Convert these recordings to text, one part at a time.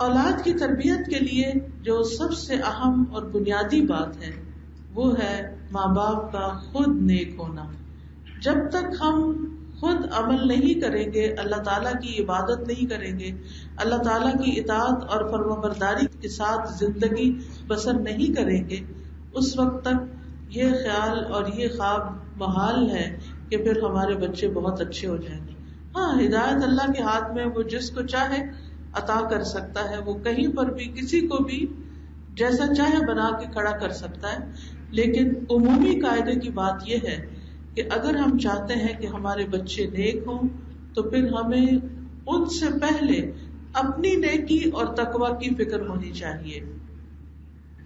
اولاد کی تربیت کے لیے جو سب سے اہم اور بنیادی بات ہے وہ ہے ماں باپ کا خود نیک ہونا. جب تک ہم خود عمل نہیں کریں گے، اللہ تعالیٰ کی عبادت نہیں کریں گے، اللہ تعالیٰ کی اطاعت اور فرمانبرداری کے ساتھ زندگی بسر نہیں کریں گے، اس وقت تک یہ خیال اور یہ خواب محال ہے کہ پھر ہمارے بچے بہت اچھے ہو جائیں گے. ہاں، ہدایت اللہ کے ہاتھ میں، وہ جس کو چاہے عطا کر سکتا ہے، وہ کہیں پر بھی کسی کو بھی جیسا چاہے بنا کے کھڑا کر سکتا ہے. لیکن عمومی قاعدے کی بات یہ ہے کہ اگر ہم چاہتے ہیں کہ ہمارے بچے نیک ہوں تو پھر ہمیں ان سے پہلے اپنی نیکی اور تقوی کی فکر ہونی چاہیے.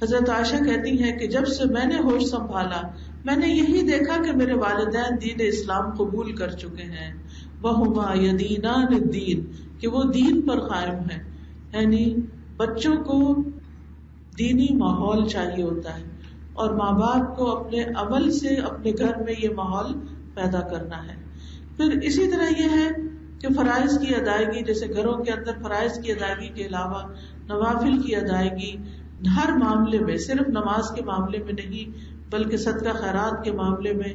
حضرت عائشہ کہتی ہیں کہ جب سے میں نے ہوش سنبھالا میں نے یہی دیکھا کہ میرے والدین دین اسلام قبول کر چکے ہیں، وَهُمَا يَدِينَانِ الدِّينَ، کہ وہ دین پر قائم ہیں. یعنی بچوں کو دینی ماحول چاہیے ہوتا ہے اور ماں باپ کو اپنے عمل سے اپنے گھر میں یہ ماحول پیدا کرنا ہے. پھر اسی طرح یہ ہے کہ فرائض کی ادائیگی، جیسے گھروں کے اندر فرائض کی ادائیگی کے علاوہ نوافل کی ادائیگی ہر معاملے میں، صرف نماز کے معاملے میں نہیں بلکہ صدقہ خیرات کے معاملے میں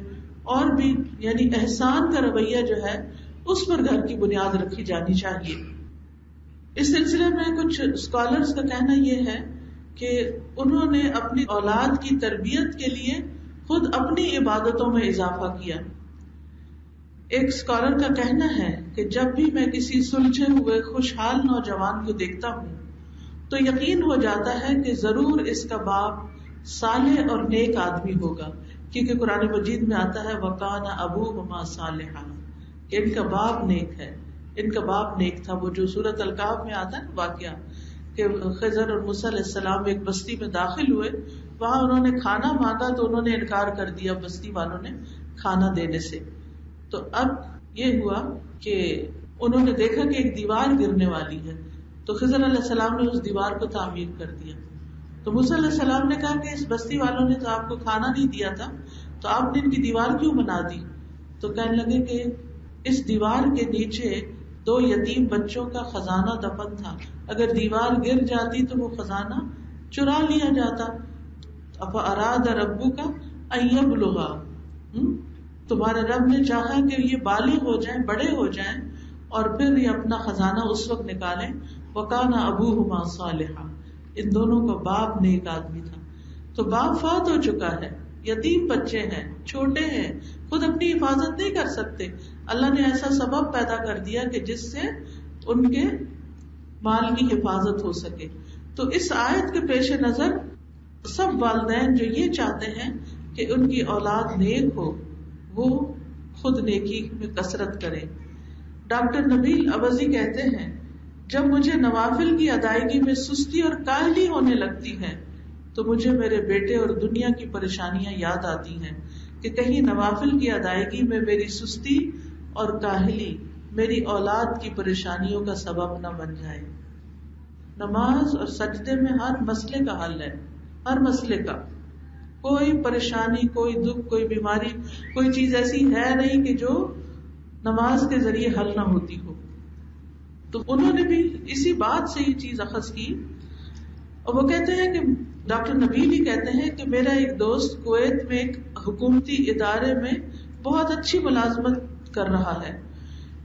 اور بھی، یعنی احسان کا رویہ جو ہے اس پر گھر کی بنیاد رکھی جانی چاہیے. اس سلسلے میں کچھ اسکالرز کا کہنا یہ ہے کہ انہوں نے اپنی اولاد کی تربیت کے لیے خود اپنی عبادتوں میں اضافہ کیا. ایک اسکالر کا کہنا ہے کہ جب بھی میں کسی سلجھے ہوئے خوشحال نوجوان کو دیکھتا ہوں تو یقین ہو جاتا ہے کہ ضرور اس کا باپ صالح اور نیک آدمی ہوگا، کیونکہ قرآن مجید میں آتا ہے وَقَانَ أَبُوهُمَا صَالِحًا، کہ ان کا باپ نیک ہے، ان کا باپ نیک تھا. وہ جو سورۃ الکہف میں آتا ہے واقعہ کہ خضر اور موسیٰ علیہ السلام ایک بستی میں داخل ہوئے، وہاں انہوں نے کھانا مانگا تو انہوں نے انکار کر دیا بستی والوں نے کھانا دینے سے. تو اب یہ ہوا کہ انہوں نے دیکھا کہ ایک دیوار گرنے والی ہے، تو خضر علیہ السلام نے اس دیوار کو تعمیر کر دیا. تو موسیٰ علیہ السلام نے کہا کہ اس بستی والوں نے تو آپ کو کھانا نہیں دیا تھا تو آپ نے ان کی دیوار کیوں بنا دی؟ تو کہنے لگے کہ اس دیوار کے نیچے 2 یتیم بچوں کا خزانہ دفن تھا، اگر دیوار گر جاتی تو وہ خزانہ چرا لیا جاتا. افاراد ربک ان یبلغا، تمہارے رب نے چاہا کہ یہ بالغ ہو جائیں، بڑے ہو جائیں اور پھر یہ اپنا خزانہ اس وقت نکالیں. وکان ابوہما صالحا، ان دونوں کا باپ نیک آدمی تھا. تو باپ فوت ہو چکا ہے، یتیم بچے ہیں، چھوٹے ہیں، خود اپنی حفاظت نہیں کر سکتے. اللہ نے ایسا سبب پیدا کر دیا کہ جس سے ان کے مال کی حفاظت ہو سکے. تو اس آیت کے پیش نظر سب والدین جو یہ چاہتے ہیں کہ ان کی اولاد نیک ہو وہ خود نیکی میں کثرت کریں. ڈاکٹر نبیل عوضی کہتے ہیں جب مجھے نوافل کی ادائیگی میں سستی اور کاہلی ہونے لگتی ہے تو مجھے میرے بیٹے اور دنیا کی پریشانیاں یاد آتی ہیں کہ کہیں نوافل کی ادائیگی میں میری سستی اور کاہلی میری اولاد کی پریشانیوں کا سبب نہ بن جائے. نماز اور سجدے میں ہر مسئلے کا حل ہے، ہر مسئلے کا. کوئی پریشانی، کوئی دکھ، کوئی بیماری، کوئی چیز ایسی ہے نہیں کہ جو نماز کے ذریعے حل نہ ہوتی ہو. تو انہوں نے بھی اسی بات سے یہ چیز اخذ کی اور وہ کہتے ہیں کہ ڈاکٹر نبیل ہی کہتے ہیں کہ میرا ایک دوست کویت میں ایک حکومتی ادارے میں بہت اچھی ملازمت کر رہا ہے،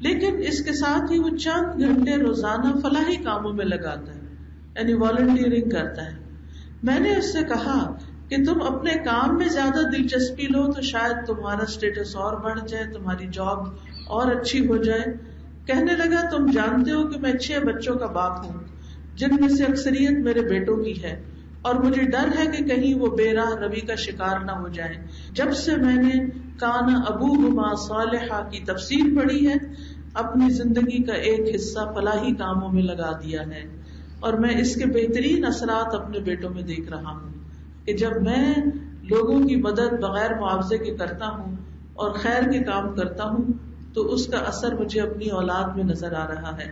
لیکن اس کے ساتھ ہی وہ چند گھنٹے روزانہ فلاحی کاموں میں لگاتا ہے، یعنی والنٹیئرنگ کرتا ہے. میں نے اس سے کہا کہ تم اپنے کام میں زیادہ دلچسپی لو تو شاید تمہارا اسٹیٹس اور بڑھ جائے، تمہاری جاب اور اچھی ہو جائے. کہنے لگا تم جانتے ہو کہ میں 6 بچوں کا باپ ہوں جن میں سے اکثریت میرے بیٹوں کی ہے اور مجھے ڈر ہے کہ کہیں وہ بے راہ روی کا شکار نہ ہو جائیں. جب سے میں نے کان ابوہما صالحا کی تفسیر پڑھی ہے اپنی زندگی کا ایک حصہ فلاحی کاموں میں لگا دیا ہے اور میں اس کے بہترین اثرات اپنے بیٹوں میں دیکھ رہا ہوں کہ جب میں لوگوں کی مدد بغیر معاوضے کے کرتا ہوں اور خیر کے کام کرتا ہوں تو اس کا اثر مجھے اپنی اولاد میں نظر آ رہا ہے.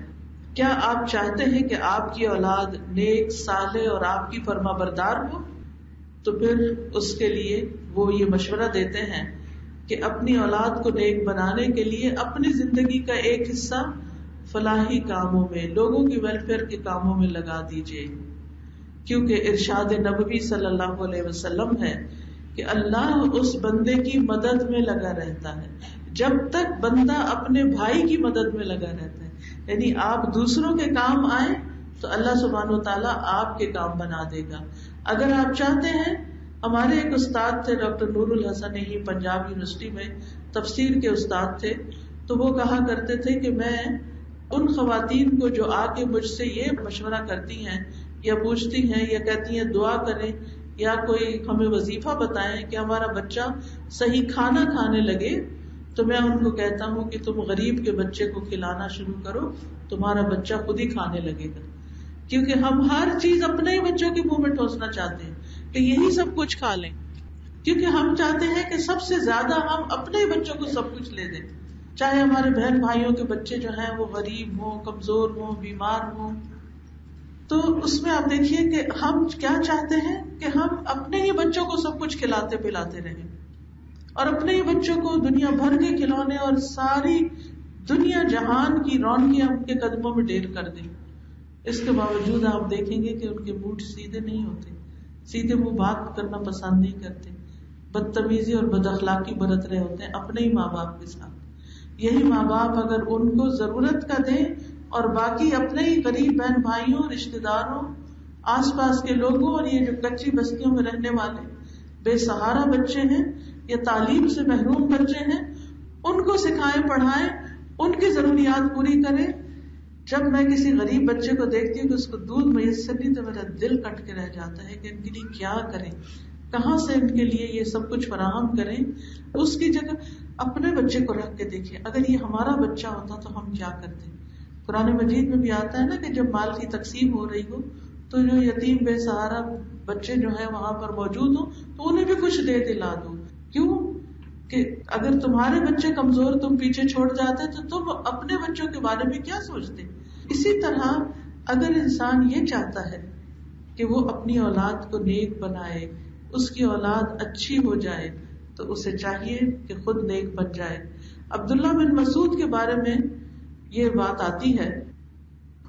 کیا آپ چاہتے ہیں کہ آپ کی اولاد نیک، صالح اور آپ کی فرما بردار ہو؟ تو پھر اس کے لیے وہ یہ مشورہ دیتے ہیں کہ اپنی اولاد کو نیک بنانے کے لیے اپنی زندگی کا ایک حصہ فلاحی کاموں میں، لوگوں کی ویلفیئر کے کاموں میں لگا دیجیے، کیونکہ ارشاد نبوی صلی اللہ علیہ وسلم ہے کہ اللہ اس بندے کی مدد میں لگا رہتا ہے جب تک بندہ اپنے بھائی کی مدد میں لگا رہتا ہے. یعنی آپ دوسروں کے کام آئیں تو اللہ سبحانہ و تعالیٰ آپ کے کام بنا دے گا. اگر آپ چاہتے ہیں، ہمارے ایک استاد تھے ڈاکٹر نور الحسن، ہی پنجاب یونیورسٹی میں تفسیر کے استاد تھے، تو وہ کہا کرتے تھے کہ میں ان خواتین کو جو آ کے مجھ سے یہ مشورہ کرتی ہیں یا پوچھتی ہیں یا کہتی ہیں دعا کریں یا کوئی ہمیں وظیفہ بتائیں کہ ہمارا بچہ صحیح کھانا کھانے لگے، تو میں ان کو کہتا ہوں کہ تم غریب کے بچے کو کھلانا شروع کرو، تمہارا بچہ خود ہی کھانے لگے گا. کیونکہ ہم ہر چیز اپنے ہی بچوں کے منہ میں ٹھوسنا چاہتے ہیں کہ یہی سب کچھ کھا لیں، کیونکہ ہم چاہتے ہیں کہ سب سے زیادہ ہم اپنے ہی بچوں کو سب کچھ لے دیں، چاہے ہمارے بہن بھائیوں کے بچے جو ہیں وہ غریب ہوں، کمزور ہوں، بیمار ہوں. تو اس میں آپ دیکھیے کہ ہم کیا چاہتے ہیں کہ ہم اپنے ہی بچوں کو سب کچھ کھلاتے پلاتے رہیں اور اپنے ہی بچوں کو دنیا بھر کے کھلونے اور ساری دنیا جہان کی رونقیں ان کے قدموں میں ڈھیر کر دیں. اس کے باوجود آپ دیکھیں گے کہ ان کے منہ سیدھے نہیں ہوتے، سیدھے منہ بات کرنا پسند نہیں کرتے، بدتمیزی اور بد اخلاقی برت رہے ہوتے ہیں اپنے ہی ماں باپ کے ساتھ. یہی ماں باپ اگر ان کو ضرورت کا دیں اور باقی اپنے ہی غریب بہن بھائیوں، رشتے داروں، آس پاس کے لوگوں اور یہ جو کچی بستیوں میں رہنے والے بے سہارا بچے ہیں یا تعلیم سے محروم بچے ہیں، ان کو سکھائیں، پڑھائیں، ان کی ضروریات پوری کریں. جب میں کسی غریب بچے کو دیکھتی ہوں کہ اس کو دودھ میسر نہیں تو میرا دل کٹ کے رہ جاتا ہے کہ ان کے لیے کیا کریں، کہاں سے ان کے لیے یہ سب کچھ فراہم کریں. اس کی جگہ اپنے بچے کو رکھ کے دیکھیں، اگر یہ ہمارا بچہ ہوتا تو ہم کیا کرتے. قرآن مجید میں بھی آتا ہے نا کہ جب مال کی تقسیم ہو رہی ہو تو جو یتیم بے سہارا بچے جو ہیں وہاں پر موجود ہوں تو انہیں بھی کچھ دے دلا دو. کیوں کہ اگر تمہارے بچے کمزور تم پیچھے چھوڑ جاتے تو تم اپنے بچوں کے بارے میں کیا سوچتے. اسی طرح اگر انسان یہ چاہتا ہے کہ وہ اپنی اولاد کو نیک بنائے، اس کی اولاد اچھی ہو جائے، تو اسے چاہیے کہ خود نیک بن جائے. عبداللہ بن مسعود کے بارے میں یہ بات آتی ہے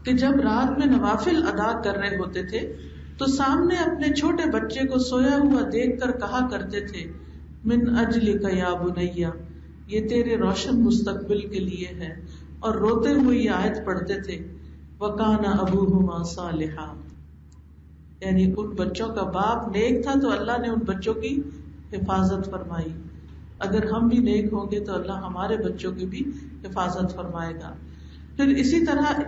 کہ جب رات میں نوافل ادا کر رہے ہوتے تھے تو سامنے اپنے چھوٹے بچے کو سویا ہوا دیکھ کر کہا کرتے تھے، من اجلک یا بنیا، یہ تیرے روشن مستقبل کے لیے ہے. اور روتے ہوئے یہ آیت پڑھتے تھے، وَكَانَ أَبُوهُمَا صَالِحًا، یعنی ان بچوں کا باپ نیک تھا تو اللہ نے ان بچوں کی حفاظت فرمائی. اگر ہم بھی نیک ہوں گے تو اللہ ہمارے بچوں کی بھی حفاظت فرمائے گا. پھر اسی طرح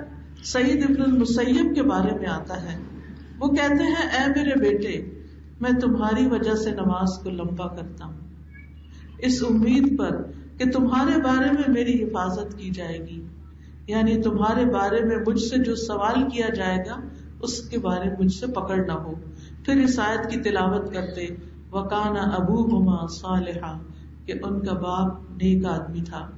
سعید ابن المسیب کے بارے میں آتا ہے، وہ کہتے ہیں، اے میرے بیٹے، میں تمہاری وجہ سے نماز کو لمبا کرتا ہوں اس امید پر کہ تمہارے بارے میں میری حفاظت کی جائے گی، یعنی تمہارے بارے میں مجھ سے جو سوال کیا جائے گا اس کے بارے میں مجھ سے پکڑ نہ ہو. پھر اس آیت کی تلاوت کرتے، وَكَانَ أَبُوهُمَا صَالِحًا، کہ ان کا باپ نیک آدمی تھا.